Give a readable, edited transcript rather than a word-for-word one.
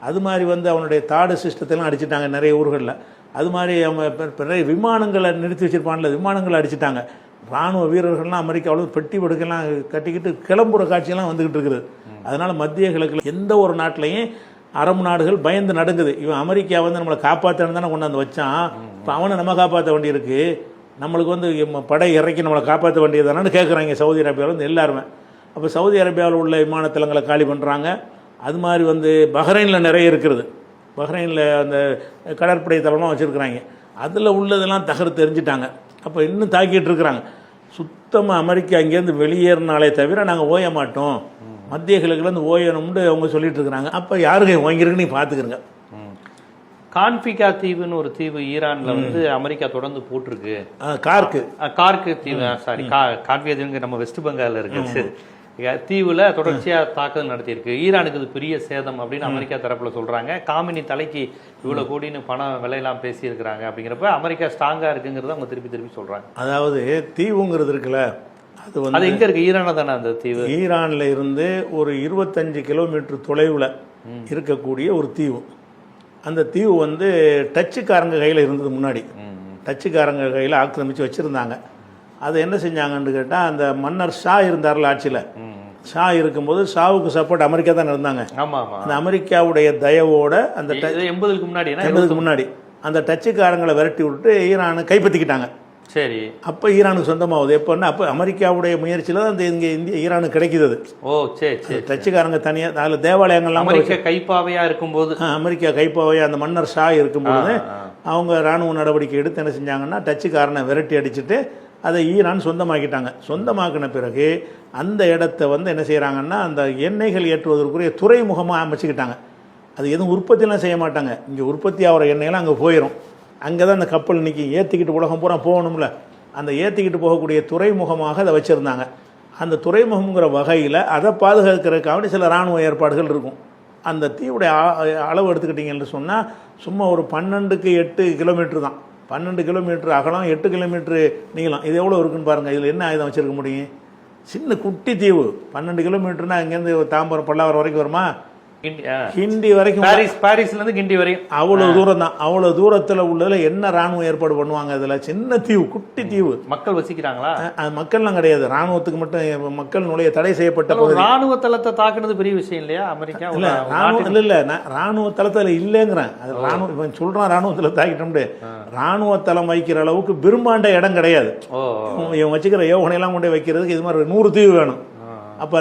அது மாதிரி அவனுடைய தாடு சிஸ்டத்தெல்லாம் அடிச்சிட்டாங்க நிறைய ஊர்களில். அது மாதிரி அவங்க நிறைய விமானங்களை நிறுத்தி வச்சிருப்பான்ல, விமானங்களை அடிச்சிட்டாங்க. இராணுவ வீரர்கள்லாம் அமெரிக்காவில் பெட்டி படுக்கெல்லாம் கட்டிக்கிட்டு கிளம்புற காட்சியெல்லாம் வந்துக்கிட்டு இருக்குது. அதனால் மத்திய கிழக்கில் எந்த ஒரு நாட்டிலையும் அரபு நாடுகள் பயந்து நடுங்குது. இவன் அமெரிக்கா நம்மளை காப்பாற்றணும் தானே கொண்டாந்து வச்சான், இப்போ அவனை நம்ம காப்பாற்ற வேண்டியிருக்கு, நம்மளுக்கு படை இறக்கி நம்மளை காப்பாற்ற வேண்டியது தானு கேட்குறாங்க சவுதி அரேபியாவில் எல்லாருமே. அப்போ சவுதி அரேபியாவில் உள்ள விமானத்தலங்களை காலி பண்ணுறாங்க. அது மாதிரி பஹ்ரைனில் நிறைய இருக்கிறது. பஹ்ரைனில் அந்த கடற்படை தளமாக வச்சுருக்குறாங்க. அதில் உள்ளதெல்லாம் தகர்த்து தெரிஞ்சிட்டாங்க. அப்போ இன்னும் தாக்கிட்டு இருக்கிறாங்க. சுத்தமாக அமெரிக்கா அங்கேருந்து வெளியேறினாலே தவிர நாங்கள் ஓய மாட்டோம், மத்திய கிழக்குலேருந்து ஓயணும்னு அவங்க சொல்லிட்டு இருக்கிறாங்க. அப்போ யாருக்கு ஓங்கிருக்குன்னு நீ பார்த்துக்கிறங்க. கான்பிகா தீவுன்னு ஒரு தீவு ஈரான்ல அமெரிக்கா தொடர்ந்து போட்டிருக்கு. கார்க்கு தீவு, சாரி கான்பிகா தீவு நம்ம வெஸ்ட் பெங்கால்ல இருக்கு தீவுல தொடர்ச்சியா தாக்குதல் நடத்தியிருக்கு. ஈரானுக்கு இது பெரிய சேதம் அப்படின்னு அமெரிக்கா தரப்புல சொல்றாங்க. காமினி தலைக்கு இவ்வளவு கோடின்னு பணம் விலையெல்லாம் பேசி இருக்கிறாங்க. அப்படிங்கிறப்ப அமெரிக்கா ஸ்ட்ராங்கா இருக்குங்கிறத அவங்க திருப்பி சொல்றாங்க. அதாவது தீவுங்கிறது இருக்குல்ல, அது எங்க இருக்கு? ஈரான தானே அந்த தீவு? ஈரான்ல இருந்து ஒரு 25 கிலோமீட்டர் தொலைவில் இருக்கக்கூடிய ஒரு தீவு. அந்த தீவு டச்சுக்காரங்க கையில் இருந்தது. முன்னாடி டச்சுக்காரங்க கையில் ஆக்கிரமித்து வச்சுருந்தாங்க. அதை என்ன செஞ்சாங்கன்னு கேட்டால், அந்த மன்னர் ஷா இருந்தார்ல ஆட்சியில், ஷா இருக்கும்போது ஷாவுக்கு சப்போர்ட் அமெரிக்கா தான் இருந்தாங்க. அந்த அமெரிக்காவுடைய தயவோட அந்த 80க்கு முன்னாடி அந்த டச்சுக்காரங்களை விரட்டி விட்டு ஈரானை கைப்பற்றிக்கிட்டாங்க. சரி, அப்போ ஈரானுக்கு சொந்தமாகுது. எப்போன்னா அப்போ அமெரிக்காவுடைய முயற்சியில் தான் இங்கே இந்திய ஈரானுக்கு கிடைக்குது. ஓ சரி. டச்சுக்காரங்க தனியாக அதில் தேவாலயங்கள்லாம் கைப்பாவையாக இருக்கும்போது, அமெரிக்கா கைப்பாவையாக அந்த மன்னர் ஷா இருக்கும்போது அவங்க இராணுவ நடவடிக்கை எடுத்து என்ன செஞ்சாங்கன்னா, டச்சுக்காரனை விரட்டி அடிச்சுட்டு அதை ஈரான் சொந்தமாக்கிட்டாங்க. சொந்தமாக்கின பிறகு அந்த இடத்த என்ன செய்கிறாங்கன்னா, அந்த எண்ணெய்கள் ஏற்றுவதற்குரிய துறைமுகமாக அமைச்சுக்கிட்டாங்க. அது எதுவும் உற்பத்தியெல்லாம் செய்ய மாட்டாங்க. இங்கே உற்பத்தி ஆகிற எண்ணெயெல்லாம் அங்கே போயிடும். அங்கே தான் அந்த கப்பல் நிற்கி ஏற்றிக்கிட்டு உலகம் பூரா போகணும்ல, அந்த ஏற்றிக்கிட்டு போகக்கூடிய துறைமுகமாக அதை வச்சுருந்தாங்க. அந்த துறைமுகங்கிற வகையில் அதை பாதுகாக்கிறதுக்காக சில இராணுவ ஏற்பாடுகள் இருக்கும். அந்த தீவுடைய அளவு எடுத்துக்கிட்டிங்கன்னு சொன்னால் சும்மா ஒரு 12க்கு 8 கிலோமீட்டர் தான். 12 கிலோமீட்டர் அகலம், 8 கிலோமீட்டரு நீளம். இது எவ்வளோ இருக்குன்னு பாருங்கள். இதில் என்ன ஆயுதம் வச்சுருக்க முடியும்? சின்ன குட்டி தீவு. 12 கிலோமீட்டர்னா இங்கேருந்து தாம்பரம் பல்லாவரம் வரைக்கும் வருமா? கிண்டி வரைக்கும், பாரிஸ்ல இருந்து கிண்டி வரைக்கும் அவ்வளவு தூரம் தான். அவ்வளவு தூரத்துல உள்ளதுல என்ன ராணுவ ஏற்பாடு பண்ணுவாங்க? அதுல சின்ன தீவு, குட்டி தீவு. மக்கள் வசிக்கிறாங்களா? மக்கள்லாம் கிடையாது. ராணுவத்துக்கு மட்டும் மக்கள் நுழைய தடை செய்யப்பட்ட ராணுவ தளத்தை தாக்குனது பெரிய விஷயம் இல்லையா? அமெரிக்கா இல்ல ராணுவ தளத்துல இல்லைங்கிறேன். அது ராணுவ சொல்றான், ராணுவ தளத்தை தாக்கிட்டோம்னு. ராணுவ தளம் வைக்கிற அளவுக்கு பிரம்மாண்ட இடம் கிடையாது. இவன் வச்சுக்கிற யோகனை எல்லாம் கொண்டு வைக்கிறதுக்கு இது மாதிரி 100 தீவு வேணும். அப்ப